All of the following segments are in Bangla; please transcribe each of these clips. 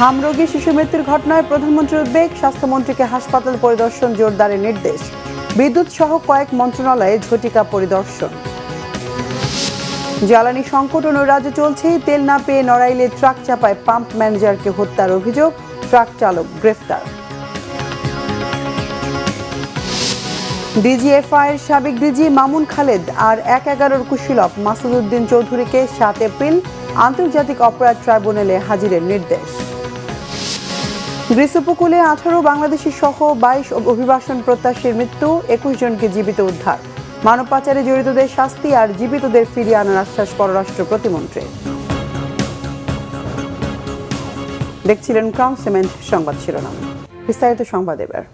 হামরোগে শিশু মৃত্যুর ঘটনায় প্রধানমন্ত্রীর উদ্বেগ, স্বাস্থ্যমন্ত্রীকে হাসপাতাল পরিদর্শন জোরদারের নির্দেশ। বিদ্যুৎ সহ কয়েক মন্ত্রণালয়ে ঝটিকা পরিদর্শন। জ্বালানি সংকট ও নৈরাজ্য চলছে, তেল না পেয়ে নড়াইলে ট্রাক চাপায় পাম্প ম্যানেজারকে হত্যার অভিযোগ, ট্রাক চালক গ্রেফতার। ডিজিএফআই এর সাবেক ডিজি মামুন খালেদ আর ১/১১ কুশীলব মাসুদ উদ্দিন চৌধুরীকে ৭ এপ্রিল আন্তর্জাতিক অপরাধ ট্রাইব্যুনালে হাজিরের নির্দেশ। গ্রিস উপকূলে ১৮ বাংলাদেশি সহ ২২ অভিবাসন প্রত্যাশীর মৃত্যু, ২১ জনকে জীবিত উদ্ধার। মানব পাচারে জড়িতদের শাস্তি আর জীবিতদের ফিরিয়ে আনার আশ্বাস পররাষ্ট্র প্রতিমন্ত্রী। দেখছিলেন ক্রাউন সিমেন্ট সংবাদ শিরোনাম। বিস্তারিত সংবাদ এবার।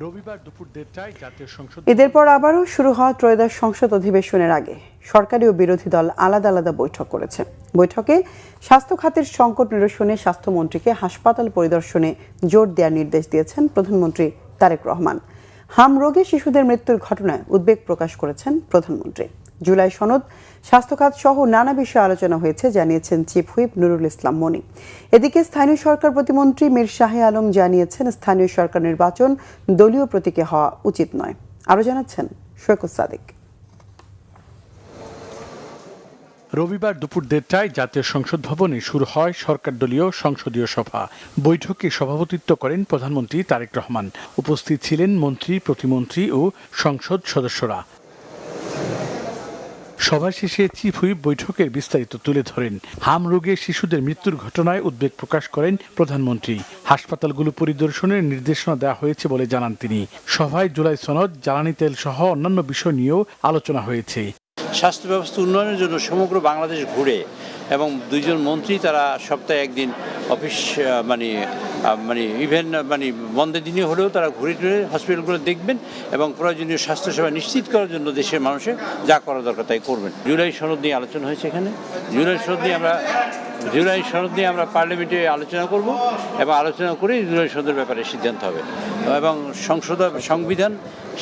রবিবার দুপুর ১:৩০টায় জাতীয় সংসদ ঈদের পর আবারও শুরু হওয়া ত্রয়োদশ সংসদ অধিবেশনের আগে সরকারি ও বিরোধী দল আলাদা আলাদা বৈঠক করেছে। বৈঠকে স্বাস্থ্য খাতের সংকট নিরসনে স্বাস্থ্যমন্ত্রীকে হাসপাতাল পরিদর্শনে জোর দেওয়ার নির্দেশ দিয়েছেন প্রধানমন্ত্রী তারেক রহমান। হাম রোগে শিশুদের মৃত্যুর ঘটনায় উদ্বেগ প্রকাশ করেছেন প্রধানমন্ত্রী। জুলাই সনদ, স্বাস্থ্যখাত সহ নানা বিষয়ে আলোচনা হয়েছে জানিয়েছেন চিফ হুইপ নুরুল ইসলাম মনি। এদিকে স্থানীয় সরকার প্রতিমন্ত্রী মীর শাহে আলম জানিয়েছেন স্থানীয় সরকার নির্বাচন দলীয় প্রতীকে হওয়া উচিত নয়। আরো জানাচ্ছেন সৈকত সাদিক। রবিবার দুপুর ১:৩০টায় জাতীয় সংসদ ভবনে শুরু হয় সরকার দলীয় সংসদীয় সভা। বৈঠকে সভাপতিত্ব করেন প্রধানমন্ত্রী তারেক রহমান। উপস্থিত ছিলেন মন্ত্রী, প্রতিমন্ত্রী ও সংসদ সদস্যরা। সভা শেষে চিফ হুইপ বৈঠকের বিস্তারিত তুলে ধরেন। হাম রোগে শিশুদের মৃত্যুর ঘটনায় উদ্বেগ প্রকাশ করেন প্রধানমন্ত্রী। হাসপাতালগুলো পরিদর্শনের নির্দেশনা দেওয়া হয়েছে বলে জানান তিনি। সভায় জুলাই সনদ, জ্বালানি তেল সহ অন্যান্য বিষয় নিয়েও আলোচনা হয়েছে। স্বাস্থ্য ব্যবস্থা উন্নয়নের জন্য সমগ্র বাংলাদেশ ঘুরে এবং দুইজন মন্ত্রী তারা সপ্তাহে একদিন অফিস ইভেন বন্ধের দিনে হলেও তারা ঘুরে ঘুরে হসপিটালগুলো দেখবেন এবং প্রয়োজনীয় স্বাস্থ্যসেবা নিশ্চিত করার জন্য দেশের মানুষের যা করা দরকার তাই করবেন। জুলাই সনদ নিয়ে আলোচনা হয়েছে এখানে। জুলাই সনদ নিয়ে আমরা পার্লামেন্টে আলোচনা করব এবং আলোচনা করে জুলাই সনদের ব্যাপারে সিদ্ধান্ত হবে এবং সংবিধান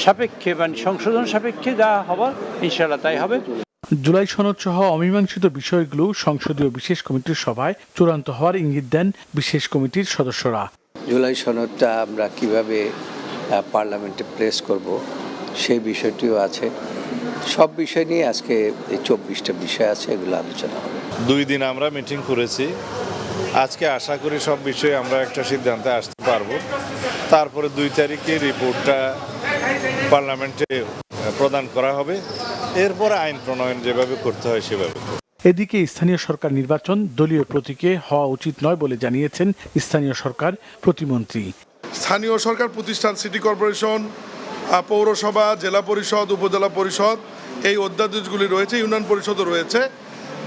সাপেক্ষে সংশোধন সাপেক্ষে যা হবার ইনশাআল্লাহ তাই হবে। জুলাই সনদ সহ অমীমাংসিত বিষয়গুলো সংসদীয় বিশেষ কমিটির সভায় চূড়ান্ত হওয়ার ইঙ্গিত দেন বিশেষ কমিটির সদস্যরা। জুলাই সনদটা আমরা কিভাবে পার্লামেন্টে প্লেস করব সেই বিষয়টিও আছে। সব বিষয় নিয়ে আজকে এই ২৪টা বিষয় আছে, এগুলো আলোচনা হবে। ২ দিন আমরা মিটিং করেছি। আজকে আশা করি সব বিষয়ে আমরা একটা সিদ্ধান্তে আসতে পারবো। তারপরে ২ তারিখে রিপোর্টটা পার্লামেন্টে প্রদান করা হবে। এরপরে আইন প্রণয়ন যেভাবে করতে হয় সেভাবে। এদিকে স্থানীয় সরকার নির্বাচন দলীয় প্রতীকে হওয়া উচিত নয় বলে জানিয়েছেন স্থানীয় সরকার প্রতিমন্ত্রী। স্থানীয় সরকার প্রতিষ্ঠান, সিটি কর্পোরেশন, পৌরসভা, জেলা পরিষদ, উপজেলা পরিষদ, এই অধ্যাদেশগুলি রয়েছে, ইউনিয়ন পরিষদও রয়েছে।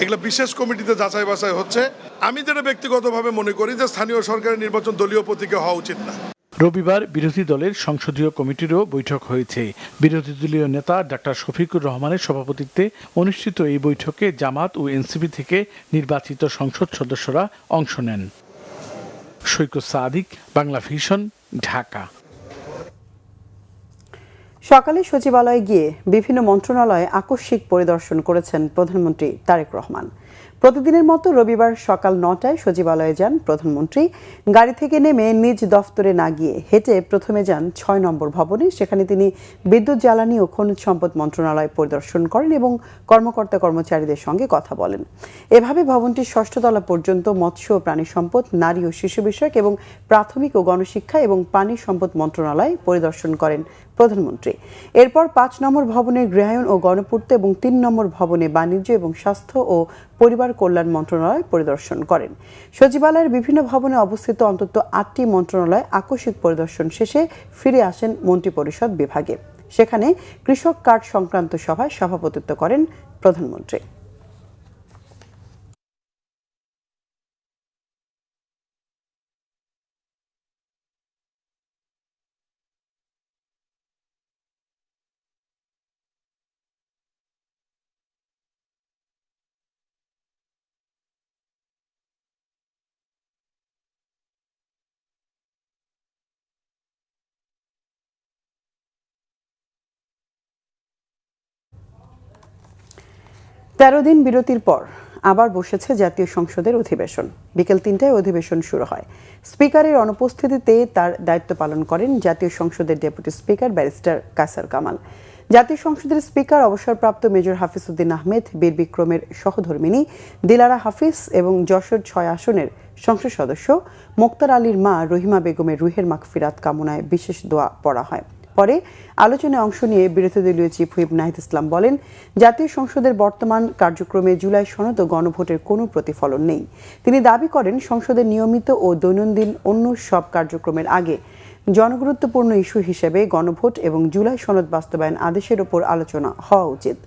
এগুলো বিশেষ কমিটিতে যাচাই বাছাই হচ্ছে। আমি যেটা ব্যক্তিগতভাবে মনে করি যে স্থানীয় সরকারের নির্বাচন দলীয় প্রতীকে হওয়া উচিত না। রবিবার বিরোধী দলের সংসদীয় কমিটিরও বৈঠক হয়েছে। বিরোধী দলীয় নেতা ডাক্তার শফিকুর রহমানের সভাপতিত্বে অনুষ্ঠিত এই বৈঠকে জামাত ও এনসিপি থেকে নির্বাচিত সংসদ সদস্যরা অংশ নেন। সৈকত সাদিক, বাংলা ভিশন, ঢাকা। সকালে সচিবালয়ে গিয়ে বিভিন্ন মন্ত্রণালয়ে আকস্মিক পরিদর্শন করেছেন প্রধানমন্ত্রী তারেক রহমান। প্রতিদিনের মতো রবিবার সকাল ৯টায় সচিবালয়ে যান প্রধানমন্ত্রী। গাড়ি থেকে নেমে নিজ দফতরে না গিয়ে হেঁটে প্রথমে যান ৬ নম্বর ভবনে। সেখানে তিনি বিদ্যুৎ, জ্বালানি ও খনিজ সম্পদ মন্ত্রণালয় পরিদর্শন করেন এবং কর্মকর্তা কর্মচারীদের সঙ্গে কথা বলেন। এভাবে ভবনটির ৬ষ্ঠ তলা পর্যন্ত মৎস্য ও প্রাণী সম্পদ, নারী ও শিশু বিষয়ক এবং প্রাথমিক ও গণশিক্ষা এবং পানি সম্পদ মন্ত্রণালয় পরিদর্শন করেন প্রধানমন্ত্রী। এরপর ৫ নম্বর ভবনের গৃহায়ন ও গণপূর্ত এবং ৩ নম্বর ভবনে বাণিজ্য এবং স্বাস্থ্য ও পরিবার কল্যাণ মন্ত্রণালয় পরিদর্শন করেন। সচিবালয়ের বিভিন্ন ভবনে অবস্থিত অন্তত ৮টি মন্ত্রণালয় আকস্মিক পরিদর্শন শেষে ফিরে আসেন মন্ত্রিপরিষদ বিভাগে। সেখানে কৃষক কার্ড সংক্রান্ত সভায় সভাপতিত্ব করেন প্রধানমন্ত্রী। তেরো দিন বিরতির পর আবার বসেছে জাতীয় সংসদের অধিবেশন। বিকেল ৩টায় অধিবেশন শুরু হয়। স্পিকারের অনুপস্থিতিতে তার দায়িত্ব পালন করেন জাতীয় সংসদের deputy speaker barrister Kaiser Kamal. জাতীয় সংসদের স্পিকার অবসরপ্রাপ্ত মেজর হাফিজউদ্দিন আহমেদ, বীর বিক্রমের সহধর্মিণী দিলারা হাফিজ এবং যশোর ৬ আসনের সংসদ সদস্য মোক্তার আলীর মা রহিমা বেগমের রুহের মাগফিরাত কামনায় বিশেষ দোয়া পড়া হয়। পরে আলোচনায় অংশ নিয়ে বিরোধী দলীয় চিফ হুইপ নাহিদ ইসলাম বলেন, জাতীয় সংসদের বর্তমান কার্যক্রমে জুলাই সনদ ও গণভোটের কোনো প্রতিফলন নেই। তিনি দাবি করেন, সংসদের নিয়মিত ও দৈনন্দিন অন্য সব কার্যক্রমের আগে জনগুরুত্বপূর্ণ ইস্যু হিসেবে গণভোট এবং জুলাই সনদ বাস্তবায়ন আদেশের ওপর আলোচনা হওয়া উচিত।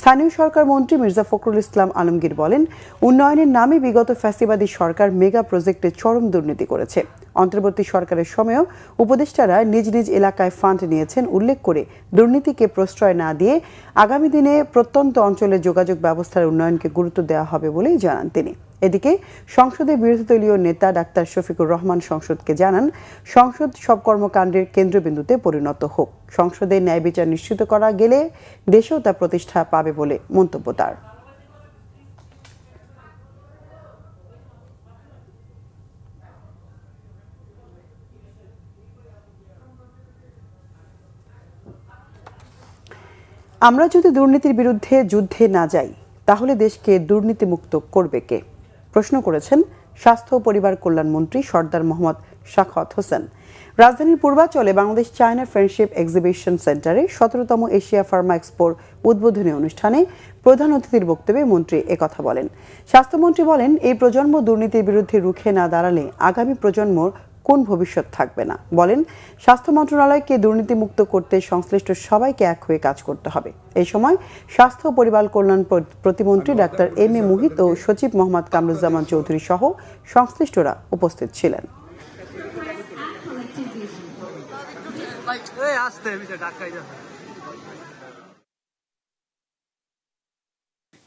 স্থানীয় সরকার মন্ত্রী মির্জা ফখরুল ইসলাম আলমগীর বলেন, উন্নয়নের নামে বিগত ফ্যাসিবাদী সরকার মেগা প্রজেক্টে চরম দুর্নীতি করেছে। অন্তর্বর্তী সরকারের সময়ও উপদেষ্টারা নিজ নিজ এলাকায় ফান্ড নিয়েছেন উল্লেখ করে দুর্নীতিকে প্রশ্রয় না দিয়ে আগামী দিনে প্রত্যন্ত অঞ্চলের যোগাযোগ ব্যবস্থার উন্নয়নকে গুরুত্ব দেওয়া হবে বলেই জানান তিনি। এদিকে সংসদের বিরোধী দলীয় নেতা ডাক্তার শফিকুর রহমান সংসদকে জানান, সংসদ সব কর্মকাণ্ডের কেন্দ্রবিন্দুতে পরিণত হোক। সংসদে ন্যায় বিচার নিশ্চিত করা গেলে দেশেও তা প্রতিষ্ঠা পাবে বলে মন্তব্য তার। আমরা যদি দুর্নীতির বিরুদ্ধে যুদ্ধে না যাই, তাহলে দেশকে দুর্নীতিমুক্ত করবে কে? প্রশ্ন করেছেন স্বাস্থ্য ও পরিবার কল্যাণ মন্ত্রী সর্দার মোহাম্মদ শাখাওয়াত হোসেন। রাজধানীর পূর্বাচলে বাংলাদেশ চায়না ফ্রেন্ডশিপ এক্সিবিশন সেন্টারে ১৭তম এশিয়া ফার্মা এক্সপোর উদ্বোধনী অনুষ্ঠানে প্রধান অতিথির বক্তব্যে মন্ত্রী একথা বলেন। স্বাস্থ্যমন্ত্রী বলেন, এই প্রজন্ম দুর্নীতির বিরুদ্ধে রুখে না দাঁড়ালে আগামী প্রজন্মর কোন ভবিষ্যৎ থাকবে না। বলেন, স্বাস্থ্য মন্ত্রণালয়কে দুর্নীতিমুক্ত করতে সংশ্লিষ্ট সবাইকে এক হয়ে কাজ করতে হবে। এই সময় স্বাস্থ্য ও পরিবার কল্যাণ প্রতিমন্ত্রী ডাক্তার এম এ মুহিত ও সচিব মোহাম্মদ কামরুজ্জামান চৌধুরী সহ সংশ্লিষ্টরা উপস্থিত ছিলেন।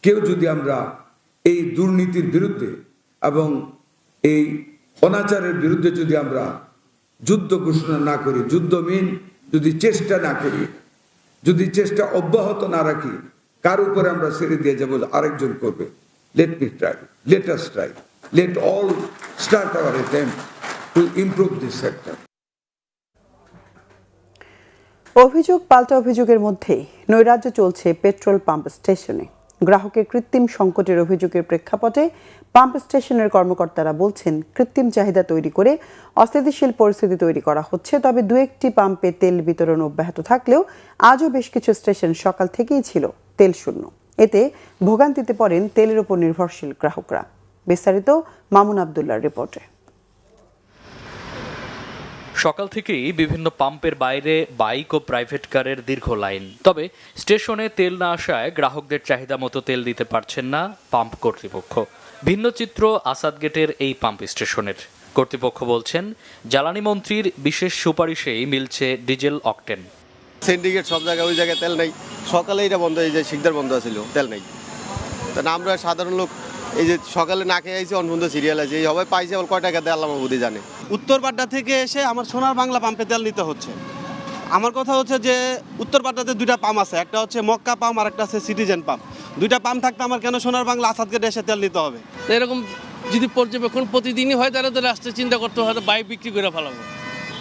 কেউ যদি আমরা এই দুর্নীতির বিরুদ্ধে এবং এই অনাচারের বিরুদ্ধে যদি আমরা যুদ্ধ ঘোষণা না করি, যুদ্ধহীন যদি চেষ্টা না করি, যদি চেষ্টা অব্যাহত না রাখি, কার উপরে আমরা ছেড়ে দিয়ে যাবো আরেকজন করবে। Let me try, let us try, late all start our attempt to improve this sector. অভিযোগ পাল্টা অভিযোগের মধ্যেই নৈরাজ্য চলছে পেট্রোল পাম্প স্টেশনে। গ্রাহকের কৃত্রিম সংকটের অভিযোগের প্রেক্ষাপটে পাম্প স্টেশনের কর্মকর্তারা বলছেন, কৃত্রিম চাহিদা তৈরি করে অস্থিতিশীল পরিস্থিতি তৈরি করা হচ্ছে। তবে দু একটি পাম্পে তেল বিতরণ অব্যাহত থাকলেও আজও বেশ কিছু স্টেশন সকাল থেকেই ছিল তেল শূন্য। এতে ভোগান্তিতে পড়েন তেলের উপর নির্ভরশীল গ্রাহকরা। বিস্তারিত মামুন আবদুল্লাহর রিপোর্টে। সকাল থেকেই বিভিন্ন পাম্পের বাইরে বাইক ও প্রাইভেট কারের দীর্ঘ লাইন। তবে স্টেশনে তেল না আসায় গ্রাহকদের চাহিদা মতো তেল দিতে পারছেন না পাম্প কর্তৃপক্ষ। ভিন্ন চিত্র আসাদ গেটের এই পাম্প স্টেশনের। কর্তৃপক্ষ বলছেন, জ্বালানি মন্ত্রীর বিশেষ সুপারিশেই মিলছে ডিজেল অকটেন। সিন্ডিকেট সব জায়গায়, ওই জায়গায় তেল নেই। সকালে এটা বন্ধ, এই যে শিকদার বন্ধ ছিল, তেল নেই। তা আমরা সাধারণ লোক এই যে সকালে না খেয়ে আইছি, অনবন্ধ সিরিয়াল আছে, এই সবাই পাইছে, কয় টাকা দেয় আল্লাহ মাহবুদি জানে। উত্তর বাড্ডা থেকে এসে আমার সোনার বাংলা পাম্পে তেল নিতে হচ্ছে। আমার কথা হচ্ছে যে উত্তর বাড্ডাতে দুইটা পাম্প আছে, একটা হচ্ছে মক্কা পাম্প আর একটা আছে সিটিজেন পাম্প। দুইটা পাম্প থাকতে আমার কেন সোনার বাংলা আসাদ গেটে এসে তেল নিতে হবে? এরকম যদি পর্যবেক্ষণ প্রতিদিনই হয়, তাহলে তো রাস্তায় চিন্তা করতে হয় বাইক বিক্রি করে ফেলাবো।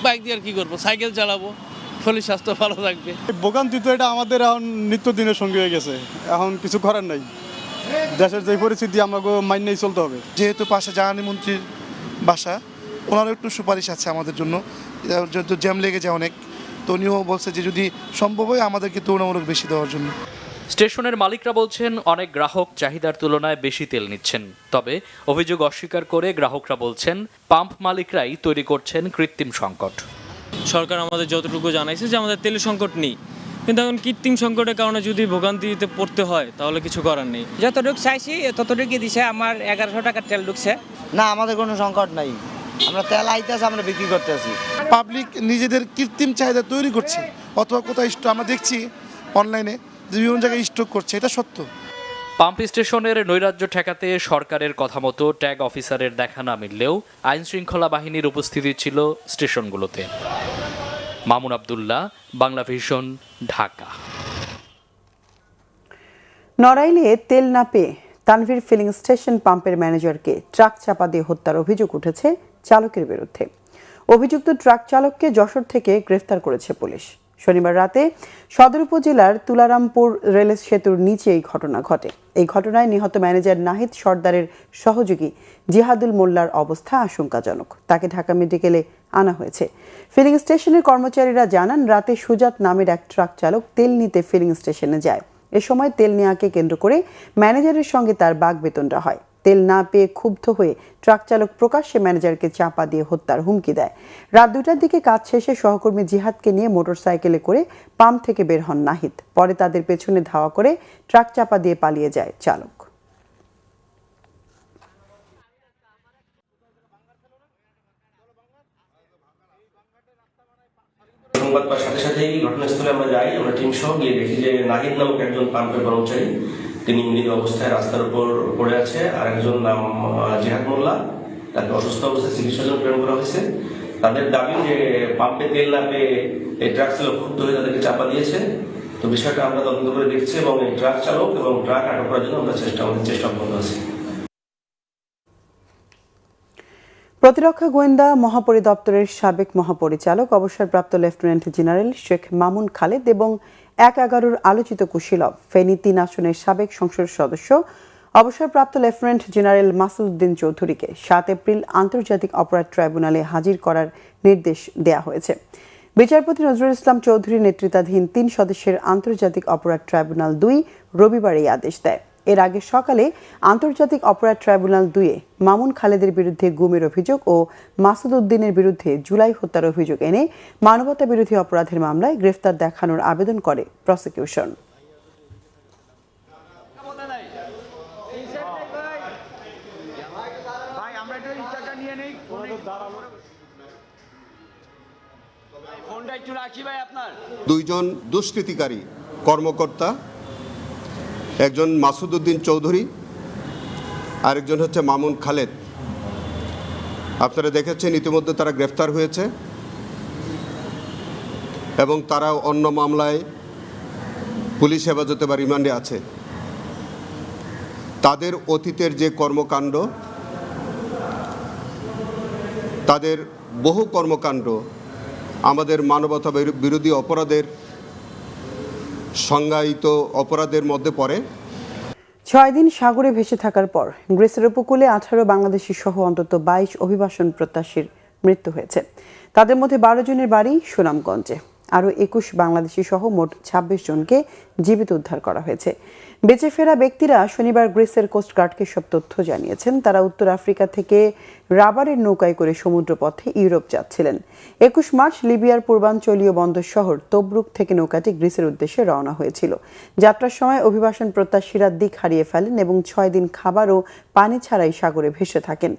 বাইক দিয়ে আর কি করবো? সাইকেল চালাবো, শরীর স্বাস্থ্য ভালো থাকবে। ভোগান্তি তো এটা আমাদের এখন নিত্যদিনের সঙ্গী হয়ে গেছে, এখন কিছু করার নাই। দেশের যে পরিস্থিতি আমাকে মাইনেই চলতে হবে। যেহেতু পাশে জ্বালানি মন্ত্রীর বাসা, ওনারও একটু সুপারিশ আছে আমাদের জন্য। যেহেতু জ্যাম লেগে যায় অনেক, তো উনিও বলছে যে যদি সম্ভব হয় আমাদেরকে তুলনামূলক বেশি দেওয়ার জন্য। স্টেশনের মালিকরা বলছেন, অনেক গ্রাহক চাহিদার তুলনায় বেশি তেল নিচ্ছেন। তবে অভিযোগ অস্বীকার করে গ্রাহকরা বলছেন, পাম্প মালিকরাই তৈরি করছেন কৃত্রিম সংকট। সরকার আমাদের যতটুকু জানাইছে যে আমাদের তেলের সংকট নেই, কিন্তু এখন কৃত্রিম সংকটের কারণে যদি ভোগান্তিতে পড়তে হয় তাহলে কিছু করার নেই। যতটুকু চাইছি ততটুকু দিছে। আমার 1100 টাকার তেল ঢুকছে। না, আমাদের কোনো সংকট নাই, আমরা তেল আইতেছে, আমরা বিক্রি করতেছি। পাবলিক নিজেদের কৃত্রিম চাহিদা তৈরি করছে, অথবা কোথায় আমরা দেখছি অনলাইনে বিভিন্ন জায়গায় স্টক করছে, এটা সত্য। পাম্প স্টেশনের নৈরাজ্য ঠেকাতে সরকারের কথা মতো ট্যাগ অফিসারের দেখা না মিললেও আইন শৃঙ্খলা বাহিনীর উপস্থিতি ছিল স্টেশনগুলোতে। মামুন আবদুল্লাহ, বাংলা ভিশন, ঢাকা। নড়াইলে তেল না পেয়ে তানভীর ফিলিং স্টেশন পাম্পের ম্যানেজারকে ট্রাক চাপা দিয়ে হত্যার অভিযোগ উঠেছে চালকের বিরুদ্ধে। অভিযুক্ত ট্রাক চালককে যশোর থেকে গ্রেফতার করেছে পুলিশ। শনিবার রাতে সদর উপজেলার তুলারামপুর রেল সেতুর নিচে এই ঘটনা ঘটে। এই ঘটনায় নিহত ম্যানেজার নাহিদ সর্দারের সহযোগী জিহাদুল মোল্লার অবস্থা আশঙ্কাজনক। তাকে ঢাকা মেডিকেলে আনা হয়েছে। ফিলিং স্টেশনের কর্মচারীরা জানান, রাতে সুজাত নামের এক ট্রাক চালক তেল নিতে ফিলিং স্টেশনে যায়। এ সময় তেল নেওয়াকে কেন্দ্র করে ম্যানেজারের সঙ্গে তার বাকবিতণ্ডা হয়। তেল না পেয়ে ক্ষুব্ধ হয়ে ট্রাক চালক প্রকাশ্যে ম্যানেজারকে চাপা দিয়ে হত্যার হুমকি দেয়। রাত 2টার দিকে কাজ শেষে সহকর্মী জিহাদকে নিয়ে মোটরসাইকেলে করে পাম্প থেকে বের হন নাহিদ। পরে তাদের পেছনে ধাওয়া করে ট্রাক চাপা দিয়ে পালিয়ে যায় চালক। সংবাদ পাওয়ার সাথে সাথেই ঘটনাস্থলে আমরা যাই। আমরা টিম সহ গিয়ে দেখি যে নাহিদ নামক একজন পাম্পের কর্মচারী, তিনি মৃত অবস্থায় রাস্তার উপর পড়ে আছে। আর একজন নাম জিহাদ মোল্লা, তাকে অসুস্থ অবস্থায় চিকিৎসার জন্য প্রেরণ করা হয়েছে। তাদের দাবি যে পাম্পে তেল না পেয়ে এই ট্রাক চালক ক্ষুব্ধ হয়ে তাদেরকে চাপা দিয়েছে। তো বিষয়টা আমরা তদন্ত করে দেখছি এবং এই ট্রাক চালক এবং ট্রাক আটক করার জন্য আমাদের চেষ্টা অব্যাহত আছে। প্রতিরক্ষা গোয়েন্দা মহাপরিদপ্তরের সাবেক মহাপরিচালক অবসরপ্রাপ্ত লেফটেন্যান্ট জেনারেল শেখ মামুন খালেদ এবং ১/১১ আলোচিত কুশীলব ফেনী ৩ আসনের সাবেক সংসদ সদস্য অবসরপ্রাপ্ত লেফটেন্যান্ট জেনারেল মাসুদউদ্দিন চৌধুরীকে ৭ এপ্রিল আন্তর্জাতিক অপরাধ ট্রাইব্যুনালে হাজির করার নির্দেশ দেওয়া হয়েছে। বিচারপতি নজরুল ইসলাম চৌধুরীর নেতৃত্বাধীন ৩ সদস্যের আন্তর্জাতিক অপরাধ ট্রাইব্যুনাল ২ রবিবার এই আদেশ দেয়। এর আগে সকালে আন্তর্জাতিক অপরাধ ট্রাইব্যুনাল ২-এ মামুন খালেদের বিরুদ্ধে গুমের অভিযোগ ও মাসুদ উদ্দিনের বিরুদ্ধে জুলাই হত্যার অভিযোগ এনে মানবতা বিরোধী অপরাধের মামলায় গ্রেফতার দেখানোর আবেদন করে প্রসিকিউশন। দুইজন দুষ্কৃতিকারী কর্মকর্তা, একজন মাসুদউদ্দিন চৌধুরী, আরেকজন হচ্ছে মামুন খালেদ। আপনারা দেখেছেন ইতিমধ্যে তারা গ্রেফতার হয়েছে এবং তারা অন্য মামলায় পুলিশ হেফাজতে বা রিমান্ডে আছে। তাদের অতীতের যে কর্মকাণ্ড, তাদের বহু কর্মকাণ্ড আমাদের মানবতা বিরোধী অপরাধের সংজ্ঞায়িত অপরাধের মধ্যে পড়ে। ৬ দিন সাগরে ভেসে থাকার পর গ্রিসের উপকূলে 18 বাংলাদেশি সহ অন্তত 22 অভিবাসন প্রত্যাশীর মৃত্যু হয়েছে। তাদের মধ্যে 12 জনের বাড়ি সুনামগঞ্জে। আরও 21 বাংলাদেশি সহ মোট 26 জনকে জীবিত উদ্ধার করা হয়েছে। বেঁচে ফেরা ব্যক্তিরা শনিবার গ্রিসের কোস্টগার্ডকে সব তথ্য জানিয়েছেন। তারা উত্তর আফ্রিকা থেকে রাবারের নৌকায় করে সমুদ্রপথে ইউরোপ যাচ্ছিলেন। 21 মার্চ লিবিয়ার পূর্বাঞ্চলীয় বন্দর শহর তবরুক থেকে নৌকাটি গ্রিসের উদ্দেশ্যে রওনা হয়েছিল। যাত্রার সময় অভিবাসন প্রত্যাশীরা দিক হারিয়ে ফেলেন এবং 6 দিন খাবার ও পানি ছাড়াই সাগরে ভেসে থাকেন।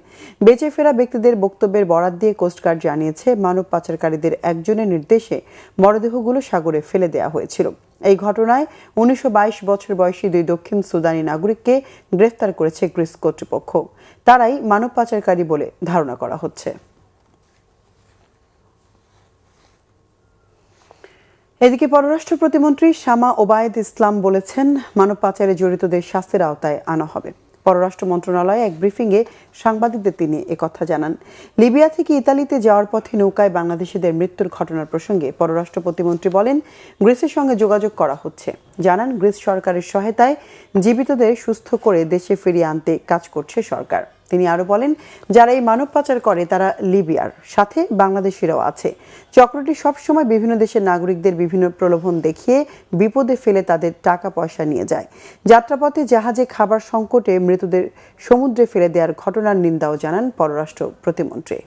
বেঁচে ফেরা ব্যক্তিদের বক্তব্যের বরাত দিয়ে কোস্টগার্ড জানিয়েছে, মানব পাচারকারীদের একজনের নির্দেশে মরদেহগুলো সাগরে ফেলে দেওয়া হয়েছিল। এই ঘটনায় ১৯-২২ বছর বয়সী 2 দক্ষিণ সুদানি নাগরিককে গ্রেফতার করেছে গ্রিস কর্তৃপক্ষ। তারাই মানব পাচারকারী বলে ধারণা করা হচ্ছে। এদিকে পররাষ্ট্র প্রতিমন্ত্রী শামা ওবায়েদ ইসলাম বলেছেন, মানব পাচারে জড়িতদের শাস্তির আওতায় আনা হবে। পররাষ্ট্র মন্ত্রণালয়ে এক ব্রিফিংয়ে সাংবাদিকদের তিনি একথা জানান। লিবিয়া থেকে ইতালিতে যাওয়ার পথে নৌকায় বাংলাদেশিদের মৃত্যুর ঘটনার প্রসঙ্গে পররাষ্ট্র প্রতিমন্ত্রী বলেন, গ্রিসের সঙ্গে যোগাযোগ করা হচ্ছে। জানান, গ্রিস সরকারের সহায়তায় জীবিতদের সুস্থ করে দেশে ফিরিয়ে আনতে কাজ করছে সরকার। তিনি আরো বলেন, যারা এই মানব পাচার করে তারা লিবিয়ার সাথে বাংলাদেশিরাও আছে। চক্রটি সবসময় বিভিন্ন দেশের নাগরিকদের বিভিন্ন প্রলোভন দেখিয়ে বিপদে ফেলে তাদের টাকা পয়সা নিয়ে যায়। যাত্রাপথে জাহাজে খাবার সংকটে মৃতদের সমুদ্রে ফেলে দেওয়ার ঘটনার নিন্দাও জানান পররাষ্ট্র প্রতিমন্ত্রী।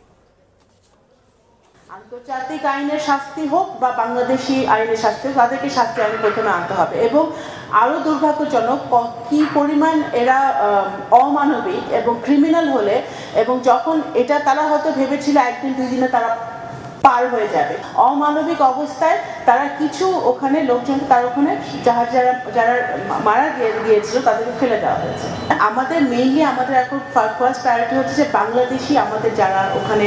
আন্তর্জাতিক আইনের শাস্তি হোক বা বাংলাদেশি আইনের শাস্তি হোক, তাদেরকে শাস্তি আইনে প্রথমে আনতে হবে। এবং আরও দুর্ভাগ্যজনক কি পরিমাণ এরা অমানবিক এবং ক্রিমিনাল হলে, এবং যখন এটা তারা হয়তো ভেবেছিল 1-2 দিনে তারা পার হয়ে যাবে, অমানবিক অবস্থায় তারা কিছু ওখানে লোকজন, তারা ওখানে যারা মারা গিয়েছিল তাদেরকে ফেলে দেওয়া হয়েছে। আমাদের মেইনলি আমাদের এখন ফার্স্ট প্রায়োরিটি হচ্ছে যে বাংলাদেশি আমাদের যারা ওখানে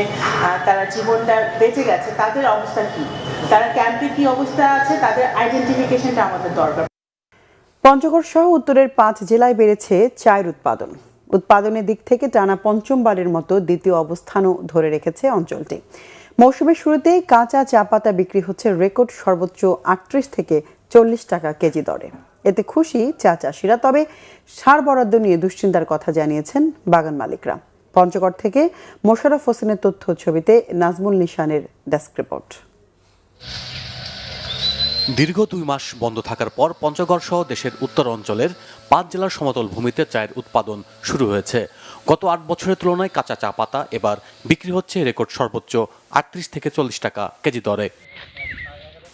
তারা জীবনটা বেঁচে গেছে তাদের অবস্থা কি, তারা ক্যাম্পে কি অবস্থা আছে, তাদের আইডেন্টিফিকেশনটা আমাদের দরকার। পঞ্চগড় সহ উত্তরের 5 জেলায় বেড়েছে চায়ের উৎপাদন। উৎপাদনের দিক থেকে টানা পঞ্চমবারের মতো দ্বিতীয় অবস্থানও ধরে রেখেছে অঞ্চলটি। মৌসুমের শুরুতেই কাঁচা চা পাতা বিক্রি হচ্ছে রেকর্ড সর্বোচ্চ 38 থেকে 40 টাকা কেজি দরে। এতে খুশি চা চাষিরা, তবে সার বরাদ্দ নিয়ে দুশ্চিন্তার কথা জানিয়েছেন বাগান মালিকরা। পঞ্চগড় থেকে মোশাররফ হোসেনের তথ্য ছবিতে নাজমুল নিশানের ডেস্ক রিপোর্ট। দীর্ঘ 2 মাস বন্ধ থাকার পর পঞ্চগড় সহ দেশের উত্তর অঞ্চলের 5 জেলার সমতল ভূমিতে চায়ের উৎপাদন শুরু হয়েছে। গত 8 বছরের তুলনায় কাঁচা চা পাতা এবার বিক্রি হচ্ছে রেকর্ড সর্বোচ্চ 38 থেকে 40 টাকা কেজি দরে।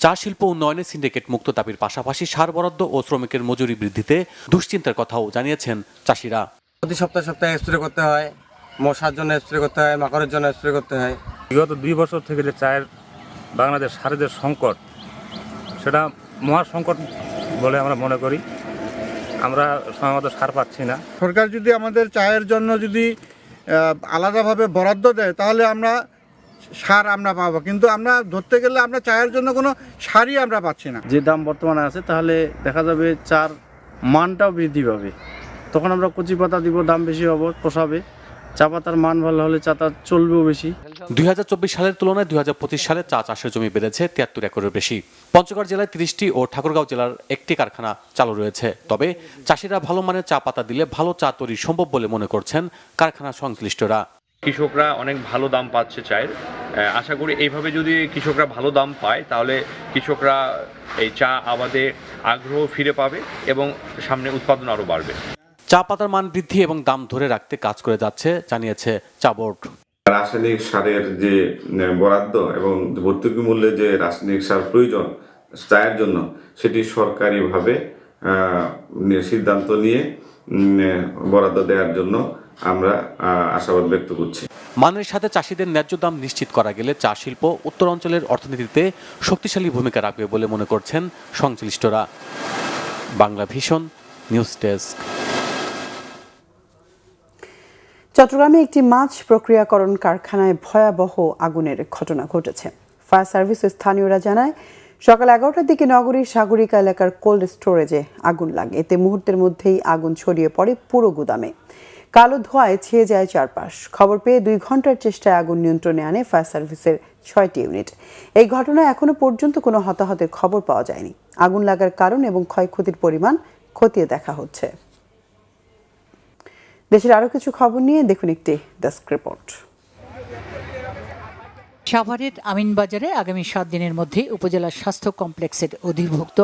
চা শিল্প উন্নয়নে সিন্ডিকেট মুক্ত দাবির পাশাপাশি সার বরাদ্দ ও শ্রমিকের মজুরি বৃদ্ধিতে দুশ্চিন্তার কথাও জানিয়েছেন চাষিরা। প্রতি সপ্তাহে স্প্রে করতে হয়, মশার জন্য স্প্রে করতে হয়, মাকড়ের জন্য স্প্রে করতে হয়। বিগত 2 বছর থেকে যে চায়ের বাংলাদেশ সারের যে সংকট, সেটা মহা সংকট বলে আমরা মনে করি। আমরা সময়মতো সার পাচ্ছি না। সরকার যদি আমাদের চায়ের জন্য যদি আলাদাভাবে বরাদ্দ দেয় তাহলে আমরা সার পাবো, কিন্তু আমরা ধরতে গেলে আমরা চায়ের জন্য কোনো সারই আমরা পাচ্ছি না। যে দাম বর্তমানে আছে তাহলে দেখা যাবে চার মানটাও বৃদ্ধি পাবে। তখন আমরা কচি পাতা দিব, দাম বেশি হবে, পোষাবে। চা পাতার মান ভালো হলে চাটা চলবেও বেশি। 2024 সালের তুলনায় 2025 সালে চা চাষের জমি বেড়েছে 73 একরের বেশি। পঞ্চগড় জেলায় 30টি ও ঠাকুরগাঁও জেলার 1টি কারখানা চালু রয়েছে। তবে চাষিরা ভালো মানের চা পাতা দিলে ভালো চা তৈরি সম্ভব বলে মনে করছেন কারখানা সংশ্লিষ্টরা। কৃষকরা অনেক ভালো দাম পাচ্ছে চায়ের। আশা করি এইভাবে যদি কৃষকরা ভালো দাম পায় তাহলে কৃষকরা এই চা আবাদে আগ্রহ ফিরে পাবে এবং সামনে উৎপাদন আরও বাড়বে। চা পাতার মান বৃদ্ধি এবং দাম ধরে রাখতে কাজ করে যাচ্ছে জানিয়েছে চা বোর্ড। রাসায়নিক সারের যে বরাদ্দ এবং ভর্তুকি মূল্যে যে রাসায়নিক সার প্রয়োজন চায়ের জন্য, সেটি সরকারিভাবে সিদ্ধান্ত নিয়ে বরাদ্দ দেওয়ার জন্য আমরা আশাবাদ ব্যক্ত করছি। মানের সাথে চাষিদের ন্যায্য দাম নিশ্চিত করা গেলে চা শিল্প উত্তর অঞ্চলের অর্থনীতিতে শক্তিশালী ভূমিকা রাখবে বলে মনে করছেন সংশ্লিষ্টরা। Bangla vision news desk. চট্টগ্রামে একটি মাছ প্রক্রিয়াকরণ কারখানায় ভয়াবহ আগুনের ঘটনা ঘটেছে। ফায়ার সার্ভিস ও স্থানীয়রা জানায়, সকাল 11টার দিকে নগরীর সাগরিকা এলাকার কোল্ড স্টোরেজে আগুন লাগে। এতে মুহূর্তের মধ্যেই আগুন ছড়িয়ে পড়ে পুরো গুদামে। কালো ধোঁয়ায় ছেয়ে যায় চারপাশ। খবর পেয়ে 2 ঘন্টার চেষ্টায় আগুন নিয়ন্ত্রণে আনে ফায়ার সার্ভিসের 6টি ইউনিট। এই ঘটনায় এখনো পর্যন্ত কোনো হতাহতের খবর পাওয়া যায়নি। আগুন লাগার কারণ এবং ক্ষয়ক্ষতির পরিমাণ খতিয়ে দেখা হচ্ছে। দেশের আরো কিছু খবর নিয়ে দেখুন একটি ডেস্ক রিপোর্ট। সাভারের আমিনবাজারে আগামী 7 দিনের মধ্যে উপজেলা স্বাস্থ্য কমপ্লেক্সের অধিভুক্ত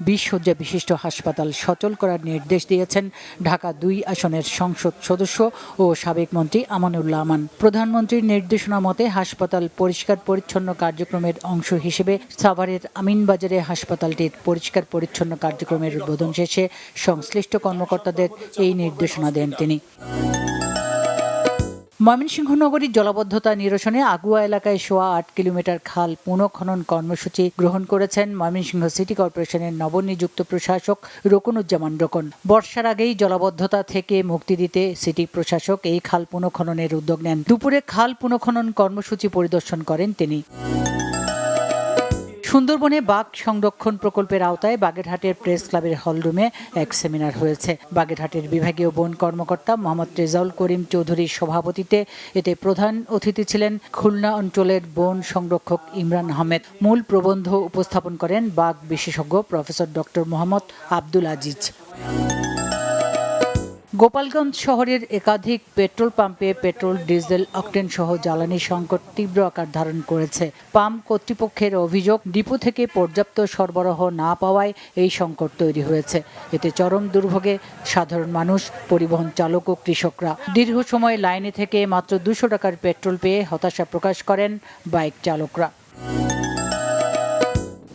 20 শয্যা বিশিষ্ট হাসপাতাল সচল করার নির্দেশ দিয়েছেন ঢাকা 2 আসনের সংসদ সদস্য ও সাবেক মন্ত্রী আমানুল্লাহ আমান। প্রধানমন্ত্রীর নির্দেশনা মতে হাসপাতাল পরিষ্কার পরিচ্ছন্ন কার্যক্রমের অংশ হিসেবে সাভারের আমিনবাজারে হাসপাতালটির পরিষ্কার পরিচ্ছন্ন কার্যক্রমের উদ্বোধন শেষে সংশ্লিষ্ট কর্মকর্তাদের এই নির্দেশনা দেন তিনি। ময়মনসিংহ নগরীর জলাবদ্ধতা নিরসনে আগুয়া এলাকায় 8 কিলোমিটার খাল পুনঃখনন কর্মসূচি গ্রহণ করেছেন ময়মনসিংহ সিটি কর্পোরেশনের নবনিযুক্ত প্রশাসক রকুনুজ্জামান রোকন। বর্ষার আগেই জলাবদ্ধতা থেকে মুক্তি দিতে সিটি প্রশাসক এই খাল পুনঃখননের উদ্যোগ নেন। দুপুরে খাল পুনঃখনন কর্মসূচি পরিদর্শন করেন তিনি। সুন্দরবনে বাঘ সংরক্ষণ প্রকল্পের আওতায় বাগেরহাটের প্রেস ক্লাবের হলরুমে এক সেমিনার হয়েছে। বাগেরহাটের বিভাগীয় বন কর্মকর্তা মোহাম্মদ রেজাউল করিম চৌধুরীর সভাপতিত্বে এতে প্রধান অতিথি ছিলেন খুলনা অঞ্চলের বন সংরক্ষক ইমরান আহমেদ। মূল প্রবন্ধ উপস্থাপন করেন বাঘ বিশেষজ্ঞ প্রফেসর ডক্টর মোহাম্মদ আব্দুল আজিজ। গোপালগঞ্জ শহরের একাধিক পেট্রোল পাম্পে পেট্রোল, ডিজেল, অকটেন সহ জ্বালানি সংকট তীব্র আকার ধারণ করেছে। পাম্প কর্তৃপক্ষের অভিযোগ, ডিপো থেকে পর্যাপ্ত সরবরাহ না পাওয়ায় এই সংকট তৈরি হয়েছে। এতে চরম দুর্ভোগে সাধারণ মানুষ, পরিবহন চালক ও কৃষকরা। দীর্ঘ সময় লাইনে থেকে মাত্র 200 টাকার পেট্রোল পেয়ে হতাশা প্রকাশ করেন বাইক চালকরা।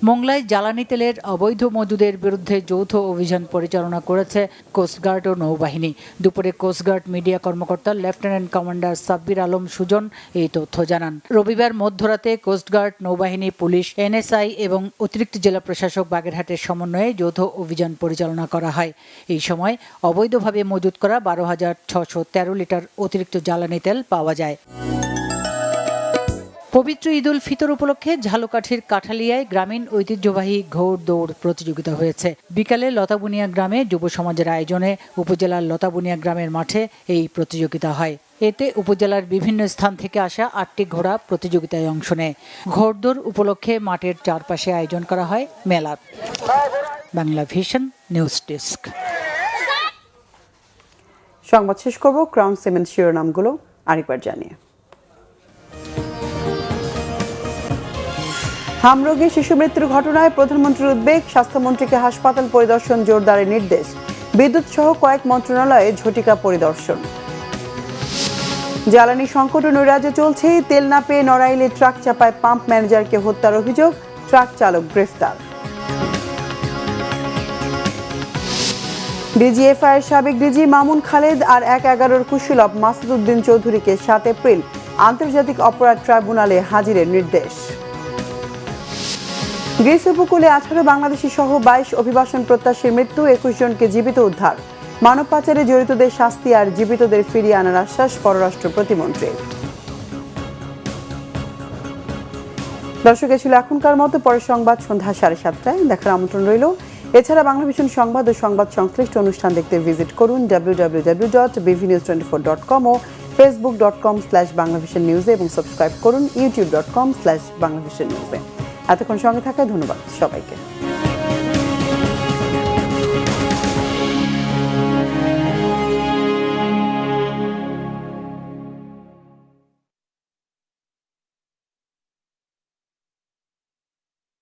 মোংলায় জ্বালানি তেলের অবৈধ মজুদের বিরুদ্ধে যৌথ অভিযান পরিচালনা করেছে কোস্টগার্ড ও নৌবাহিনী। দুপুরে কোস্টগার্ড মিডিয়া কর্মকর্তা লেফটেন্যান্ট কমান্ডার সাব্বির আলম সুজন এই তথ্য জানান। রবিবার মধ্যরাতে কোস্টগার্ড, নৌবাহিনী, পুলিশ, এনএসআই এবং অতিরিক্ত জেলা প্রশাসক বাগেরহাটের সমন্বয়ে যৌথ অভিযান পরিচালনা করা হয়। এই সময় অবৈধভাবে মজুত করা 12,613 লিটার অতিরিক্ত জ্বালানি তেল পাওয়া যায়। পবিত্র ঈদুল ফিতর উপলক্ষে ঝালকাঠির কাঠালিয়ায় গ্রামীণ ঐতিহ্যবাহী ঘোড় দৌড় প্রতিযোগিতা হয়েছে। বিকালে লতাবুনিয়া গ্রামে যুব সমাজের আয়োজনে উপজেলার লতাবুনিয়া গ্রামের মাঠে এই প্রতিযোগিতা হয়। এতে উপজেলার বিভিন্ন স্থান থেকে আসা 8টি ঘোড়া প্রতিযোগিতায় অংশ নেয়। ঘোড়দৌড় উপলক্ষে মাঠের চারপাশে আয়োজন করা হয় মেলার। Bangla vision news desk. সংবাদ শেষ করব ক্রাউন সিমেন্ট শিরোনামগুলো আরেকবার জানিয়ে। হামরোগে শিশু মৃত্যুর ঘটনায় প্রধানমন্ত্রীর উদ্বেগ, স্বাস্থ্যমন্ত্রীকে হাসপাতাল পরিদর্শন জোরদারের নির্দেশ। বিদ্যুৎ সহ কয়েক মন্ত্রণালয়ে ঝটিকা পরিদর্শন। জ্বালানি সংকট ও নৈরাজ্য চলছে, তেল না পেয়ে নড়াইলে ট্রাক চাপায় পাম্প ম্যানেজারকে হত্যার অভিযোগ, ট্রাক চালক গ্রেফতার। ডিজিএফআইয়ের সাবেক ডিজি মামুন খালেদ আর 1/11 কুশলভ মাসুদ উদ্দিন চৌধুরীকে 7 এপ্রিল আন্তর্জাতিক অপরাধ ট্রাইব্যুনালে হাজিরের নির্দেশ। গ্রিস উপকূলে 18 বাংলাদেশি সহ 22 অভিবাসন প্রত্যাশীর মৃত্যু, 21 জনকে জীবিত উদ্ধার। মানব পাচারে জড়িতদের শাস্তি আর জীবিতদের ফিরিয়ে আনার আশ্বাস পররাষ্ট্র প্রতিমন্ত্রী। দর্শক, ছিল এখনকার মতো। পরের সংবাদ সন্ধ্যা 7:30টায় দেখার আমন্ত্রণ রইল। এছাড়া বাংলা ভিশন সংবাদ ও সংবাদ সংশ্লিষ্ট অনুষ্ঠান দেখতে ভিজিট করুন www.bvnews24.com ও facebook.com/banglavisionnews এবং সাবস্ক্রাইব করুন youtube.com/banglavisionnews। এতক্ষণ সঙ্গে থাকায় ধন্যবাদ সবাইকে।